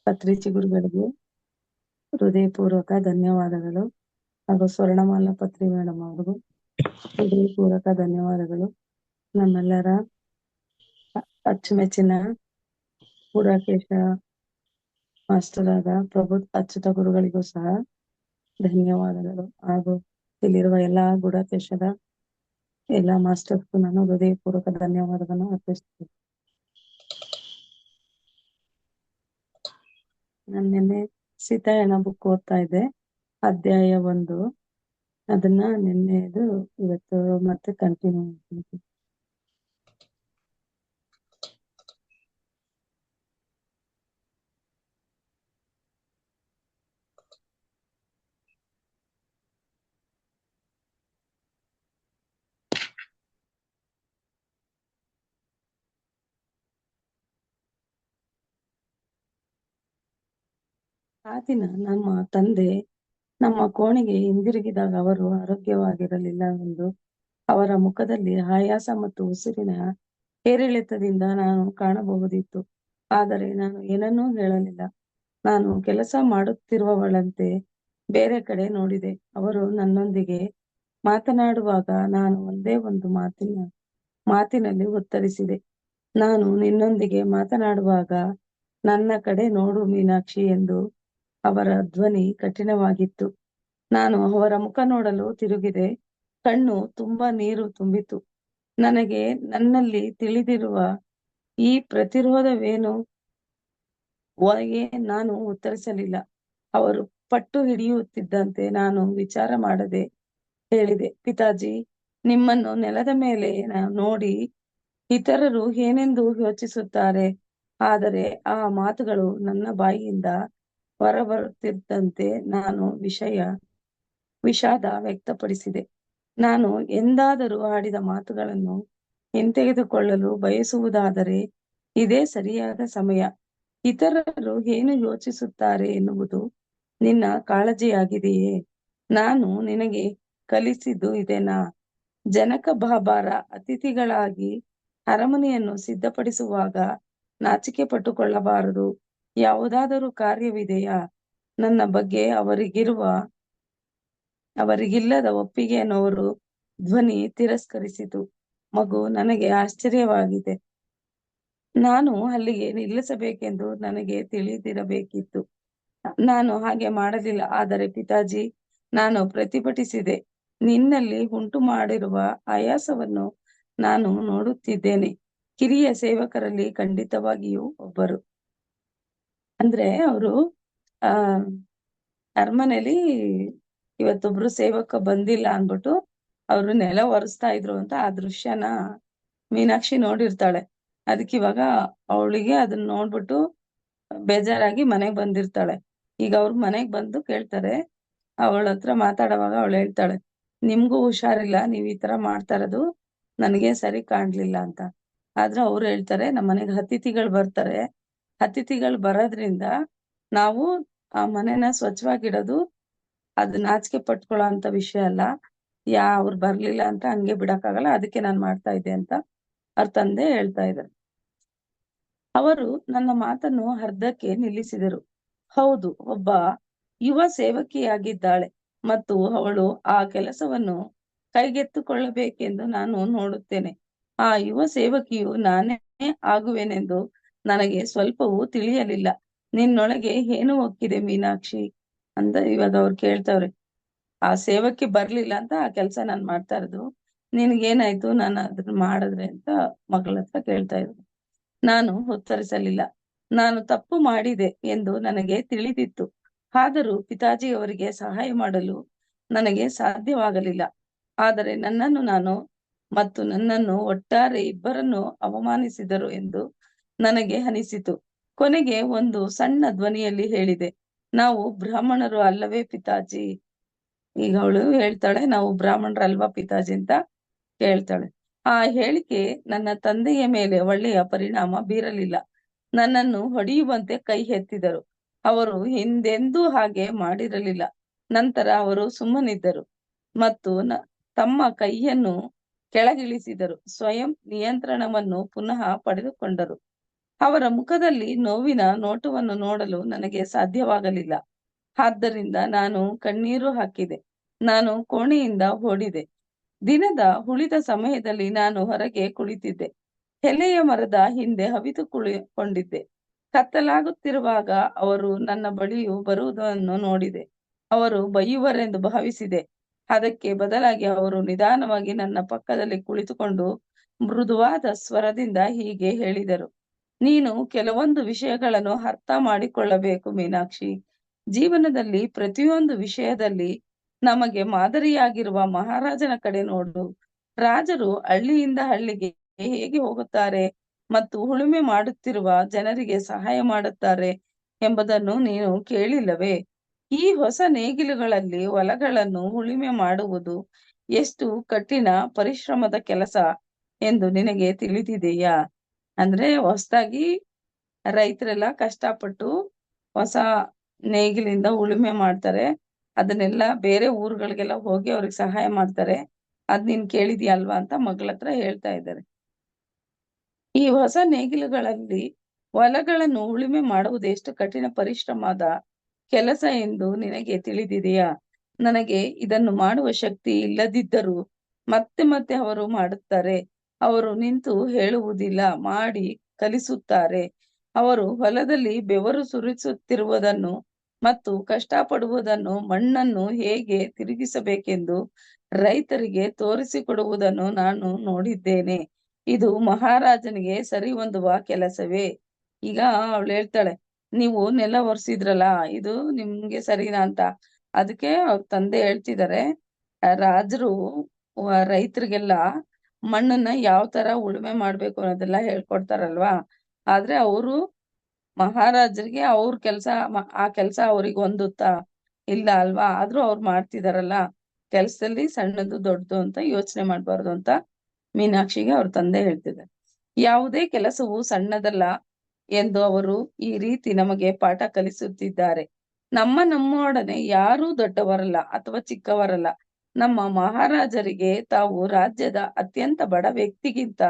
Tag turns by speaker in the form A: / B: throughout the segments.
A: ಪತ್ರಿ ಚಿಗುರುಗಳಿಗೆ ಹೃದಯಪೂರ್ವಕ ಧನ್ಯವಾದಗಳು. ಹಾಗೂ ಸ್ವರ್ಣಮಾಲಾ ಪತ್ರಿ ಮೇಡಮ್ ಅವ್ರಿಗೂ ಹೃದಯಪೂರ್ವಕ ಧನ್ಯವಾದಗಳು. ನಮ್ಮೆಲ್ಲರ ಅಚ್ಚುಮೆಚ್ಚಿನ ಪುರಾಕೇಶ ಮಾಸ್ಟರ್ ಆದ ಪ್ರಭು ಅಚ್ಯುತ ಗುರುಗಳಿಗೂ ಸಹ ಧನ್ಯವಾದಗಳು. ಹಾಗೂ ಇಲ್ಲಿರುವ ಎಲ್ಲಾ ಗುಡಾಕೇಶದ ಎಲ್ಲಾ ಮಾಸ್ಟರ್ಸ್ಗೂ ನಾನು ಹೃದಯಪೂರ್ವಕ ಧನ್ಯವಾದಗಳನ್ನು ಅರ್ಪಿಸ್ತೇನೆ. ನಾನು ನಿನ್ನೆ ಸೀತಾಯಣ ಬುಕ್ ಓದ್ತಾ ಇದ್ದೆ, ಅಧ್ಯಾಯ 1. ಅದನ್ನ ನಿನ್ನೆದು ಇವತ್ತು ಮತ್ತೆ ಕಂಟಿನ್ಯೂ ಮಾಡ್ತೀನಿ. ಆ ದಿನ ನಮ್ಮ ತಂದೆ ನಮ್ಮ ಕೋಣೆಗೆ ಹಿಂದಿರುಗಿದಾಗ ಅವರು ಆರೋಗ್ಯವಾಗಿರಲಿಲ್ಲ ಎಂದು ಅವರ ಮುಖದಲ್ಲಿ ಆಯಾಸ ಮತ್ತು ಉಸಿರಿನ ಏರಿಳಿತದಿಂದ ನಾನು ಕಾಣಬಹುದಿತ್ತು. ಆದರೆ ನಾನು ಏನನ್ನೂ ಹೇಳಲಿಲ್ಲ. ನಾನು ಕೆಲಸ ಮಾಡುತ್ತಿರುವವಳಂತೆ ಬೇರೆ ಕಡೆ ನೋಡಿದೆ. ಅವರು ನನ್ನೊಂದಿಗೆ ಮಾತನಾಡುವಾಗ ನಾನು ಒಂದೇ ಒಂದು ಮಾತಿನಲ್ಲಿ ಉತ್ತರಿಸಿದೆ. ನಾನು ನಿನ್ನೊಂದಿಗೆ ಮಾತನಾಡುವಾಗ ನನ್ನ ಕಡೆ ನೋಡು ಮೀನಾಕ್ಷಿ ಎಂದು. ಅವರ ಧ್ವನಿ ಕಠಿಣವಾಗಿತ್ತು. ನಾನು ಅವರ ಮುಖ ನೋಡಲು ತಿರುಗಿದೆ. ಕಣ್ಣು ತುಂಬಾ ನೀರು ತುಂಬಿತು. ನನಗೆ ನನ್ನಲ್ಲಿ ತಿಳಿದಿರುವ ಈ ಪ್ರತಿರೋಧವೇನು ಒಳಗೆ ನಾನು ಉತ್ತರಿಸಲಿಲ್ಲ. ಅವರು ಪಟ್ಟು ಹಿಡಿಯುತ್ತಿದ್ದಂತೆ ನಾನು ವಿಚಾರ ಮಾಡದೆ ಹೇಳಿದೆ, ಪಿತಾಜಿ, ನಿಮ್ಮನ್ನು ನೆಲದ ಮೇಲೆ ನೋಡಿ ಇತರರು ಏನೆಂದು ಯೋಚಿಸುತ್ತಾರೆ. ಆದರೆ ಆ ಮಾತುಗಳು ನನ್ನ ಬಾಯಿಯಿಂದ ಹೊರಬರುತ್ತಿದ್ದಂತೆ ನಾನು ವಿಷಾದ ವ್ಯಕ್ತಪಡಿಸಿದೆ. ನಾನು ಎಂದಾದರೂ ಆಡಿದ ಮಾತುಗಳನ್ನು ಹಿಂತೆಗೆದುಕೊಳ್ಳಲು ಬಯಸುವುದಾದರೆ ಇದೇ ಸರಿಯಾದ ಸಮಯ. ಇತರರು ಏನು ಯೋಚಿಸುತ್ತಾರೆ ಎನ್ನುವುದು ನಿನ್ನ ಕಾಳಜಿಯಾಗಿದೆಯೇ? ನಾನು ನಿನಗೆ ಕಲಿಸಿದ್ದು ಇದೇನಾ? ಜನಕ ಬಾಬಾರ ಅತಿಥಿಗಳಾಗಿ ಅರಮನೆಯನ್ನು ಸಿದ್ಧಪಡಿಸುವಾಗ ನಾಚಿಕೆ ಪಟ್ಟುಕೊಳ್ಳಬಾರದು. ಯಾವುದಾದರೂ ಕಾರ್ಯವಿದೆಯಾ? ನನ್ನ ಬಗ್ಗೆ ಅವರಿಗಿಲ್ಲದ ಒಪ್ಪಿಗೆಯನ್ನು ಅವರು ಧ್ವನಿ ತಿರಸ್ಕರಿಸಿತು. ಮಗು, ನನಗೆ ಆಶ್ಚರ್ಯವಾಗಿದೆ. ನಾನು ಅಲ್ಲಿಗೆ ನಿಲ್ಲಿಸಬೇಕೆಂದು ನನಗೆ ತಿಳಿದಿರಬೇಕಿತ್ತು. ನಾನು ಹಾಗೆ ಮಾಡಲಿಲ್ಲ. ಆದರೆ ಪಿತಾಜಿ, ನಾನು ಪ್ರತಿಭಟಿಸಿದೆ. ನಿನ್ನಲ್ಲಿ ಉಂಟು ಮಾಡಿರುವ ಆಯಾಸವನ್ನು ನಾನು ನೋಡುತ್ತಿದ್ದೇನೆ. ಕಿರಿಯ ಸೇವಕರಲ್ಲಿ ಖಂಡಿತವಾಗಿಯೂ ಒಬ್ಬರು. ಅಂದ್ರೆ ಅವರು ಅರಮನೆಯಲ್ಲಿ ಇವತ್ತೊಬ್ರು ಸೇವಕ ಬಂದಿಲ್ಲ ಅನ್ಬಿಟ್ಟು ಅವರು ನೆಲ ಒರೆಸ್ತಾ ಇದ್ರು ಅಂತ ಆ ದೃಶ್ಯನ ಮೀನಾಕ್ಷಿ ನೋಡಿರ್ತಾಳೆ. ಅದಕ್ಕೆ ಇವಾಗ ಅವಳಿಗೆ ಅದನ್ನ ನೋಡ್ಬಿಟ್ಟು ಬೇಜಾರಾಗಿ ಮನೆಗ್ ಬಂದಿರ್ತಾಳೆ. ಈಗ ಅವ್ರ ಮನೆಗ್ ಬಂದು ಕೇಳ್ತಾರೆ. ಅವಳ ಹತ್ರ ಮಾತಾಡುವಾಗ ಅವಳು ಹೇಳ್ತಾಳೆ, ನಿಮ್ಗೂ ಹುಷಾರಿಲ್ಲ, ನೀವ್ ಈ ತರ ಮಾಡ್ತಾ ಇರೋದು ನನಗೆ ಸರಿ ಕಾಣ್ಲಿಲ್ಲ ಅಂತ. ಆದ್ರೆ ಅವ್ರು ಹೇಳ್ತಾರೆ, ನಮ್ಮ ಮನೆಗೆ ಅತಿಥಿಗಳು ಬರ್ತಾರೆ, ಅತಿಥಿಗಳು ಬರೋದ್ರಿಂದ ನಾವು ಆ ಮನೆನ ಸ್ವಚ್ಛವಾಗಿಡೋದು ಅದು ನಾಚಿಕೆ ಪಟ್ಕೊಳ್ಳೋ ಅಂತ ವಿಷಯ ಅಲ್ಲ. ಅವ್ರು ಬರ್ಲಿಲ್ಲ ಅಂತ ಹಂಗೆ ಬಿಡಕ್ಕಾಗಲ್ಲ, ಅದಕ್ಕೆ ನಾನ್ ಮಾಡ್ತಾ ಇದ್ದೆ ಅಂತ ಅವ್ರ ತಂದೆ ಹೇಳ್ತಾ ಇದ್ದಾರೆ. ಅವರು ನನ್ನ ಮಾತನ್ನು ಅರ್ಧಕ್ಕೆ ನಿಲ್ಲಿಸಿದರು. ಹೌದು, ಒಬ್ಬ ಯುವ ಸೇವಕಿಯಾಗಿದ್ದಾಳೆ ಮತ್ತು ಅವಳು ಆ ಕೆಲಸವನ್ನು ಕೈಗೆತ್ತಿಕೊಳ್ಳಬೇಕೆಂದು ನಾನು ನೋಡುತ್ತೇನೆ. ಆ ಯುವ ಸೇವಕಿಯು ನಾನೇ ಆಗುವೆನೆಂದು ನನಗೆ ಸ್ವಲ್ಪವೂ ತಿಳಿಯಲಿಲ್ಲ. ನಿನ್ನೊಳಗೆ ಏನು ಹೊಕ್ಕಿದೆ ಮೀನಾಕ್ಷಿ ಅಂತ ಇವಾಗ ಅವ್ರು ಕೇಳ್ತಾವ್ರೆ. ಆ ಸೇವಕಿ ಬರ್ಲಿಲ್ಲ ಅಂತ ಆ ಕೆಲಸ ನಾನ್ ಮಾಡ್ತಾ ಇರೋದು, ನಿನ್ಗೇನಾಯ್ತು ನಾನು ಅದನ್ನ ಮಾಡಿದ್ರೆ ಅಂತ ಮಗಳ ಹತ್ರ ಕೇಳ್ತಾ ಇದ್ರು. ನಾನು ಉತ್ತರಿಸಲಿಲ್ಲ. ನಾನು ತಪ್ಪು ಮಾಡಿದೆ ಎಂದು ನನಗೆ ತಿಳಿದಿತ್ತು. ಆದರೂ ಪಿತಾಜಿ ಅವರಿಗೆ ಸಹಾಯ ಮಾಡಲು ನನಗೆ ಸಾಧ್ಯವಾಗಲಿಲ್ಲ. ಆದರೆ ನನ್ನನ್ನು ಒಟ್ಟಾರೆ ಇಬ್ಬರನ್ನು ಅವಮಾನಿಸಿದರು ಎಂದು ನನಗೆ ಅನಿಸಿತು. ಕೊನೆಗೆ ಒಂದು ಸಣ್ಣ ಧ್ವನಿಯಲ್ಲಿ ಹೇಳಿದೆ, ನಾವು ಬ್ರಾಹ್ಮಣರು ಅಲ್ಲವೇ ಪಿತಾಜಿ? ಈಗ ಅವಳು ಹೇಳ್ತಾಳೆ, ನಾವು ಬ್ರಾಹ್ಮಣರು ಅಲ್ವಾ ಪಿತಾಜಿ ಅಂತ ಕೇಳ್ತಾಳೆ. ಆ ಹೇಳಿಕೆ ನನ್ನ ತಂದೆಯ ಮೇಲೆ ಒಳ್ಳೆಯ ಪರಿಣಾಮ ಬೀರಲಿಲ್ಲ. ನನ್ನನ್ನು ಹೊಡೆಯುವಂತೆ ಕೈ ಎತ್ತಿದರು. ಅವರು ಹಿಂದೆಂದೂ ಹಾಗೆ ಮಾಡಿರಲಿಲ್ಲ. ನಂತರ ಅವರು ಸುಮ್ಮನಿದ್ದರು ಮತ್ತು ತಮ್ಮ ಕೈಯನ್ನು ಕೆಳಗಿಳಿಸಿದರು. ಸ್ವಯಂ ನಿಯಂತ್ರಣವನ್ನು ಪುನಃ ಪಡೆದುಕೊಂಡರು. ಅವರ ಮುಖದಲ್ಲಿ ನೋವಿನ ನೋಟವನ್ನು ನೋಡಲು ನನಗೆ ಸಾಧ್ಯವಾಗಲಿಲ್ಲ. ಆದ್ದರಿಂದ ನಾನು ಕಣ್ಣೀರು ಹಾಕಿದೆ. ನಾನು ಕೋಣೆಯಿಂದ ಓಡಿದೆ. ದಿನದ ಉಳಿದ ಸಮಯದಲ್ಲಿ ನಾನು ಹೊರಗೆ ಕುಳಿತಿದ್ದೆ. ಎಲೆಯ ಮರದ ಹಿಂದೆ ಅವಿತು ಕುಳಿಕೊಂಡಿದ್ದೆ. ಕತ್ತಲಾಗುತ್ತಿರುವಾಗ ಅವರು ನನ್ನ ಬಳಿಯು ಬರುವುದನ್ನು ನೋಡಿದೆ. ಅವರು ಬೈಯುವರೆಂದು ಭಾವಿಸಿದೆ. ಅದಕ್ಕೆ ಬದಲಾಗಿ ಅವರು ನಿಧಾನವಾಗಿ ನನ್ನ ಪಕ್ಕದಲ್ಲಿ ಕುಳಿತುಕೊಂಡು ಮೃದುವಾದ ಸ್ವರದಿಂದ ಹೀಗೆ ಹೇಳಿದರು: ನೀನು ಕೆಲವೊಂದು ವಿಷಯಗಳನ್ನು ಅರ್ಥ ಮಾಡಿಕೊಳ್ಳಬೇಕು ಮೀನಾಕ್ಷಿ. ಜೀವನದಲ್ಲಿ ಪ್ರತಿಯೊಂದು ವಿಷಯದಲ್ಲಿ ನಮಗೆ ಮಾದರಿಯಾಗಿರುವ ಮಹಾರಾಜನ ಕಡೆ ನೋಡು. ರಾಜರು ಹಳ್ಳಿಯಿಂದ ಹಳ್ಳಿಗೆ ಹೇಗೆ ಹೋಗುತ್ತಾರೆ ಮತ್ತು ಉಳುಮೆ ಮಾಡುತ್ತಿರುವ ಜನರಿಗೆ ಸಹಾಯ ಮಾಡುತ್ತಾರೆ ಎಂಬುದನ್ನು ನೀನು ಕೇಳಿಲ್ಲವೇ? ಈ ಹೊಸ ನೇಗಿಲುಗಳಲ್ಲಿ ಹೊಲಗಳನ್ನು ಉಳುಮೆ ಮಾಡುವುದು ಎಷ್ಟು ಕಠಿಣ ಪರಿಶ್ರಮದ ಕೆಲಸ ಎಂದು ನಿನಗೆ ತಿಳಿದಿದೆಯಾ? ಅಂದ್ರೆ ಹೊಸದಾಗಿ ರೈತರೆಲ್ಲ ಕಷ್ಟಪಟ್ಟು ಹೊಸ ನೇಗಿಲಿಂದ ಉಳುಮೆ ಮಾಡ್ತಾರೆ. ಅದನ್ನೆಲ್ಲ ಬೇರೆ ಊರುಗಳಿಗೆಲ್ಲ ಹೋಗಿ ಅವ್ರಿಗೆ ಸಹಾಯ ಮಾಡ್ತಾರೆ. ಅದ್ ನೀನ್ ಕೇಳಿದ್ಯಾ ಅಲ್ವಾ ಅಂತ ಮಗಳತ್ರ ಹೇಳ್ತಾ ಇದ್ದಾರೆ. ಈ ಹೊಸ ನೇಗಿಲುಗಳಲ್ಲಿ ಹೊಲಗಳನ್ನು ಉಳುಮೆ ಮಾಡುವುದು ಎಷ್ಟು ಕಠಿಣ ಪರಿಶ್ರಮದ ಕೆಲಸ ಎಂದು ನಿನಗೆ ತಿಳಿದಿದೆಯಾ? ನನಗೆ ಇದನ್ನು ಮಾಡುವ ಶಕ್ತಿ ಇಲ್ಲದಿದ್ದರೂ ಮತ್ತೆ ಮತ್ತೆ ಅವರು ಮಾಡುತ್ತಾರೆ. ಅವರು ನಿಂತು ಹೇಳುವುದಿಲ್ಲ, ಮಾಡಿ ಕಲಿಸುತ್ತಾರೆ. ಅವರು ಹೊಲದಲ್ಲಿ ಬೆವರು ಸುರಿಸುತ್ತಿರುವುದನ್ನು ಮತ್ತು ಕಷ್ಟಪಡುವುದನ್ನು, ಮಣ್ಣನ್ನು ಹೇಗೆ ತಿರುಗಿಸಬೇಕೆಂದು ರೈತರಿಗೆ ತೋರಿಸಿಕೊಡುವುದನ್ನು ನಾನು ನೋಡಿದ್ದೇನೆ. ಇದು ಮಹಾರಾಜನಿಗೆ ಸರಿ ಹೊಂದುವ ಕೆಲಸವೇ? ಈಗ ಅವಳು ಹೇಳ್ತಾಳೆ, ನೀವು ನೆಲ ಒರೆಸಿದ್ರಲ್ಲ, ಇದು ನಿಮ್ಗೆ ಸರಿನಾ ಅಂತ. ಅದಕ್ಕೆ ಅವ್ರ ತಂದೆ ಹೇಳ್ತಿದ್ದಾರೆ, ರಾಜರು ರೈತರಿಗೆಲ್ಲ ಮಣ್ಣನ್ನ ಯಾವ ತರ ಉಳುಮೆ ಮಾಡ್ಬೇಕು ಅನ್ನೋದೆಲ್ಲ ಹೇಳ್ಕೊಡ್ತಾರಲ್ವಾ. ಆದ್ರೆ ಅವರು ಮಹಾರಾಜರಿಗೆ ಅವ್ರ ಕೆಲ್ಸ ಆ ಕೆಲ್ಸ ಅವ್ರಿಗೆ ಹೊಂದುತ್ತಾ? ಇಲ್ಲ ಅಲ್ವಾ. ಆದ್ರೂ ಅವ್ರು ಮಾಡ್ತಿದಾರಲ್ಲ. ಕೆಲ್ಸದಲ್ಲಿ ಸಣ್ಣದು ದೊಡ್ಡದು ಅಂತ ಯೋಚನೆ ಮಾಡ್ಬಾರ್ದು ಅಂತ ಮೀನಾಕ್ಷಿಗೆ ಅವ್ರ ತಂದೆ ಹೇಳ್ತಿದ್ದಾರೆ. ಯಾವುದೇ ಕೆಲಸವು ಸಣ್ಣದಲ್ಲ ಎಂದು ಅವರು ಈ ರೀತಿ ನಮಗೆ ಪಾಠ ಕಲಿಸುತ್ತಿದ್ದಾರೆ. ನಮ್ಮೊಡನೆ ಯಾರೂ ದೊಡ್ಡವರಲ್ಲ ಅಥವಾ ಚಿಕ್ಕವರಲ್ಲ. ನಮ್ಮ ಮಹಾರಾಜರಿಗೆ ತಾವು ರಾಜ್ಯದ ಅತ್ಯಂತ ಬಡ ವ್ಯಕ್ತಿಗಿಂತ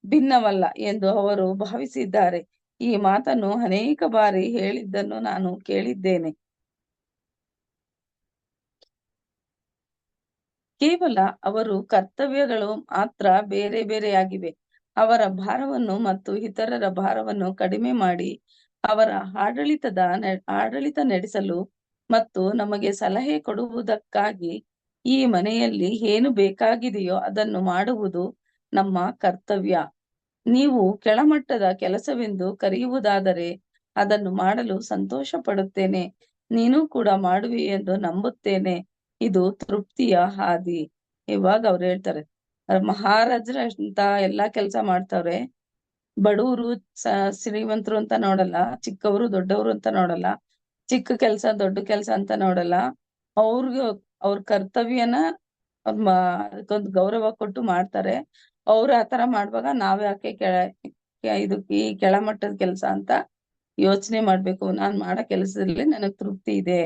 A: ಭಿನ್ನವಲ್ಲ ಎಂದು ಅವರು ಭಾವಿಸಿದ್ದಾರೆ. ಈ ಮಾತನ್ನು ಅನೇಕ ಬಾರಿ ಹೇಳಿದ್ದನ್ನು ನಾನು ಕೇಳಿದ್ದೇನೆ. ಕೇವಲ ಅವರು ಕರ್ತವ್ಯಗಳು ಮಾತ್ರ ಬೇರೆ ಬೇರೆಯಾಗಿವೆ. ಅವರ ಭಾರವನ್ನು ಮತ್ತು ಇತರರ ಭಾರವನ್ನು ಕಡಿಮೆ ಮಾಡಿ ಅವರ ಆಡಳಿತ ನಡೆಸಲು ಮತ್ತು ನಮಗೆ ಸಲಹೆ ಕೊಡುವುದಕ್ಕಾಗಿ ಈ ಮನೆಯಲ್ಲಿ ಏನು ಬೇಕಾಗಿದೆಯೋ ಅದನ್ನು ಮಾಡುವುದು ನಮ್ಮ ಕರ್ತವ್ಯ. ನೀವು ಕೆಳಮಟ್ಟದ ಕೆಲಸವೆಂದು ಕರೆಯುವುದಾದರೆ ಅದನ್ನು ಮಾಡಲು ಸಂತೋಷ ಪಡುತ್ತೇನೆ. ನೀನು ಕೂಡ ಮಾಡುವಿ ಎಂದು ನಂಬುತ್ತೇನೆ. ಇದು ತೃಪ್ತಿಯ ಹಾದಿ. ಇವಾಗ ಅವ್ರು ಹೇಳ್ತಾರೆ, ಮಹಾರಾಜರ ಅಂತ ಎಲ್ಲಾ ಕೆಲ್ಸ ಮಾಡ್ತಾವ್ರೆ. ಬಡವರು ಶ್ರೀಮಂತರು ಅಂತ ನೋಡಲ್ಲ, ಚಿಕ್ಕವರು ದೊಡ್ಡವರು ಅಂತ ನೋಡಲ್ಲ, ಚಿಕ್ಕ ಕೆಲ್ಸ ದೊಡ್ಡ ಕೆಲ್ಸ ಅಂತ ನೋಡಲ್ಲ. ಅವ್ರ ಕರ್ತವ್ಯನ ಅದಕ್ಕೊಂದು ಗೌರವ ಕೊಟ್ಟು ಮಾಡ್ತಾರೆ. ಅವ್ರು ಆತರ ಮಾಡುವಾಗ ನಾವ್ ಯಾಕೆ ಈ ಕೆಳಮಟ್ಟದ ಕೆಲ್ಸ ಅಂತ ಯೋಚನೆ ಮಾಡ್ಬೇಕು. ನಾನ್ ಮಾಡೋ ಕೆಲಸದಲ್ಲಿ ನನಗ್ ತೃಪ್ತಿ ಇದೆ,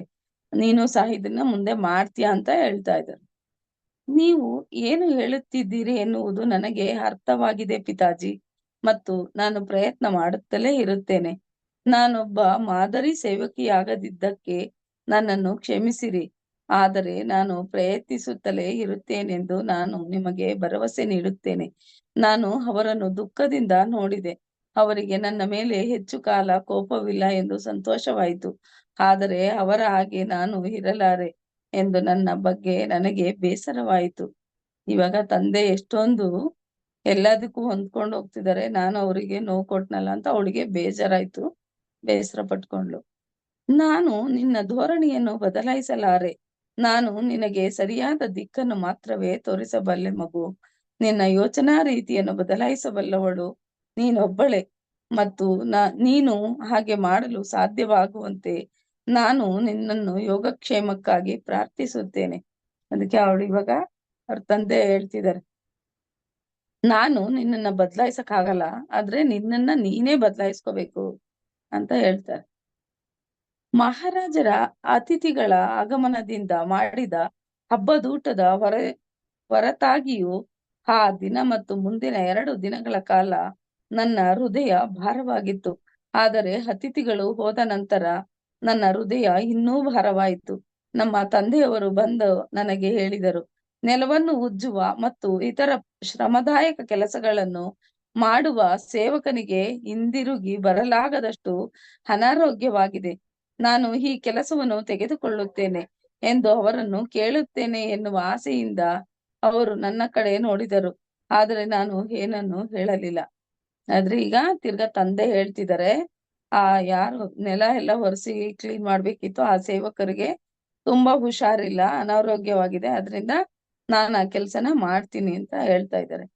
A: ನೀನು ಸಹ ಇದನ್ನ ಮುಂದೆ ಮಾಡ್ತೀಯ ಅಂತ ಹೇಳ್ತಾ ಇದ್ದಾರೆ. ನೀವು ಏನು ಹೇಳುತ್ತಿದ್ದೀರಿ ಎನ್ನುವುದು ನನಗೆ ಅರ್ಥವಾಗಿದೆ ಪಿತಾಜಿ, ಮತ್ತು ನಾನು ಪ್ರಯತ್ನ ಮಾಡುತ್ತಲೇ ಇರುತ್ತೇನೆ. ನಾನೊಬ್ಬ ಮಾದರಿ ಸೇವಕಿಯಾಗದಿದ್ದಕ್ಕೆ ನನ್ನನ್ನು ಕ್ಷಮಿಸಿರಿ. ಆದರೆ ನಾನು ಪ್ರಯತ್ನಿಸುತ್ತಲೇ ಇರುತ್ತೇನೆಂದು ನಾನು ನಿಮಗೆ ಭರವಸೆ ನೀಡುತ್ತೇನೆ. ನಾನು ಅವರನ್ನು ದುಃಖದಿಂದ ನೋಡಿದೆ. ಅವರಿಗೆ ನನ್ನ ಮೇಲೆ ಹೆಚ್ಚು ಕಾಲ ಕೋಪವಿಲ್ಲ ಎಂದು ಸಂತೋಷವಾಯಿತು. ಆದರೆ ಅವರ ಹಾಗೆ ನಾನು ಇರಲಾರೆ ಎಂದು ನನ್ನ ಬಗ್ಗೆ ನನಗೆ ಬೇಸರವಾಯಿತು. ಇವಾಗ ತಂದೆ ಎಷ್ಟೊಂದು ಎಲ್ಲದಕ್ಕೂ ಹೊಂದ್ಕೊಂಡು ಹೋಗ್ತಿದ್ದಾರೆ, ನಾನು ಅವರಿಗೆ ನೋವು ಕೊಟ್ನಲ್ಲ ಅಂತ ಅವಳಿಗೆ ಬೇಜಾರಾಯ್ತು, ಬೇಸರ ಪಟ್ಕೊಂಡ್ಳು. ನಾನು ನಿನ್ನ ಧೋರಣೆಯನ್ನು ಬದಲಾಯಿಸಲಾರೆ. ನಾನು ನಿನಗೆ ಸರಿಯಾದ ದಿಕ್ಕನ್ನು ಮಾತ್ರವೇ ತೋರಿಸಬಲ್ಲೆ ಮಗು. ನಿನ್ನ ಯೋಚನಾ ರೀತಿಯನ್ನು ಬದಲಾಯಿಸಬಲ್ಲವಳು ನೀನೊಬ್ಬಳೆ, ಮತ್ತು ನೀನು ಹಾಗೆ ಮಾಡಲು ಸಾಧ್ಯವಾಗುವಂತೆ ನಾನು ನಿನ್ನನ್ನು ಯೋಗಕ್ಷೇಮಕ್ಕಾಗಿ ಪ್ರಾರ್ಥಿಸುತ್ತೇನೆ. ಅದಕ್ಕೆ ಅವಳು ಇವಾಗ ಅವ್ರ ತಂದೆ ಹೇಳ್ತಿದ್ದಾರೆ, ನಾನು ನಿನ್ನನ್ನ ಬದಲಾಯಿಸಕ್ಕಾಗಲ್ಲ, ಆದ್ರೆ ನಿನ್ನನ್ನ ನೀನೇ ಬದಲಾಯಿಸ್ಕೋಬೇಕು ಅಂತ ಹೇಳ್ತಾರೆ. ಮಹಾರಾಜರ ಅತಿಥಿಗಳ ಆಗಮನದಿಂದ ಮಾಡಿದ ಹಬ್ಬದೂಟದ ಹೊರತಾಗಿಯೂ ಆ ದಿನ ಮತ್ತು ಮುಂದಿನ 2 ದಿನಗಳ ಕಾಲ ನನ್ನ ಹೃದಯ ಭಾರವಾಗಿತ್ತು. ಆದರೆ ಅತಿಥಿಗಳು ಹೋದ ನಂತರ ನನ್ನ ಹೃದಯ ಇನ್ನೂ ಭಾರವಾಯಿತು. ನಮ್ಮ ತಂದೆಯವರು ಬಂದು ನನಗೆ ಹೇಳಿದರು, ನೆಲವನ್ನು ಉಜ್ಜುವ ಮತ್ತು ಇತರ ಶ್ರಮದಾಯಕ ಕೆಲಸಗಳನ್ನು ಮಾಡುವ ಸೇವಕನಿಗೆ ಹಿಂದಿರುಗಿ ಬರಲಾಗದಷ್ಟು ಅನಾರೋಗ್ಯವಾಗಿದೆ. ನಾನು ಈ ಕೆಲಸವನ್ನು ತೆಗೆದುಕೊಳ್ಳುತ್ತೇನೆ ಎಂದು ಅವರನ್ನು ಕೇಳುತ್ತೇನೆ ಎನ್ನುವ ಆಸೆಯಿಂದ ಅವರು ನನ್ನ ಕಡೆ ನೋಡಿದರು. ಆದರೆ ನಾನು ಏನನ್ನು ಹೇಳಲಿಲ್ಲ. ಆದ್ರೆ ಈಗ ತಿರ್ಗಾ ತಂದೆ ಹೇಳ್ತಿದ್ದಾರೆ, ಆ ಯಾರು ನೆಲ ಎಲ್ಲ ಒರೆಸಿ ಕ್ಲೀನ್ ಮಾಡ್ಬೇಕಿತ್ತು ಆ ಸೇವಕರಿಗೆ ತುಂಬಾ ಹುಷಾರಿಲ್ಲ, ಅನಾರೋಗ್ಯವಾಗಿದೆ, ಅದರಿಂದ ನಾನು ಆ ಕೆಲ್ಸನ ಮಾಡ್ತೀನಿ ಅಂತ ಹೇಳ್ತಾ ಇದ್ದಾರೆ.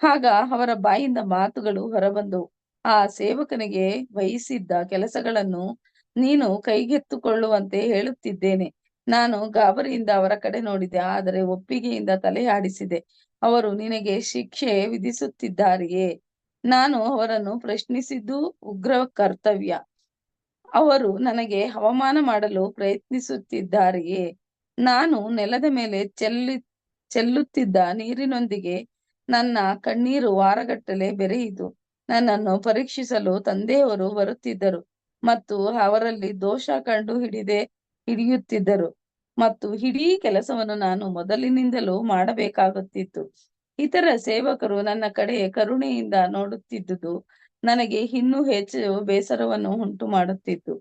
A: ಆಗ ಅವರ ಬಾಯಿಂದ ಮಾತುಗಳು ಹೊರಬಂದವು, ಆ ಸೇವಕನಿಗೆ ವಹಿಸಿದ್ದ ಕೆಲಸಗಳನ್ನು ನೀನು ಕೈಗೆತ್ತಿಕೊಳ್ಳುವಂತೆ ಹೇಳುತ್ತಿದ್ದೇನೆ. ನಾನು ಗಾಬರಿಯಿಂದ ಅವರ ಕಡೆ ನೋಡಿದೆ, ಆದರೆ ಒಪ್ಪಿಗೆಯಿಂದ ತಲೆ ಆಡಿಸಿದೆ. ಅವರು ನಿನಗೆ ಶಿಕ್ಷೆ ವಿಧಿಸುತ್ತಿದ್ದಾರೆಯೇ? ನಾನು ಅವರನ್ನು ಪ್ರಶ್ನಿಸಿದ್ದು ಉಗ್ರ ಕರ್ತವ್ಯ. ಅವರು ನನಗೆ ಅವಮಾನ ಮಾಡಲು ಪ್ರಯತ್ನಿಸುತ್ತಿದ್ದಾರೆಯೇ? ನಾನು ನೆಲದ ಮೇಲೆ ಚೆಲ್ಲುತ್ತಿದ್ದ ನೀರಿನೊಂದಿಗೆ ನನ್ನ ಕಣ್ಣೀರು ವಾರಗಟ್ಟಲೆ ಬೆರೆಯಿತು. ನನ್ನನ್ನು ಪರೀಕ್ಷಿಸಲು ತಂದೆಯವರು ಬರುತ್ತಿದ್ದರು ಮತ್ತು ಅವರಲ್ಲಿ ದೋಷ ಕಂಡು ಹಿಡಿಯುತ್ತಿದ್ದರು ಮತ್ತು ಇಡೀ ಕೆಲಸವನ್ನು ನಾನು ಮೊದಲಿನಿಂದಲೂ ಮಾಡಬೇಕಾಗುತ್ತಿತ್ತು. ಇತರ ಸೇವಕರು ನನ್ನ ಕಡೆ ಕರುಣೆಯಿಂದ ನೋಡುತ್ತಿದ್ದುದು ನನಗೆ ಇನ್ನೂ ಹೆಚ್ಚು ಬೇಸರವನ್ನು ಉಂಟು ಮಾಡುತ್ತಿತ್ತು.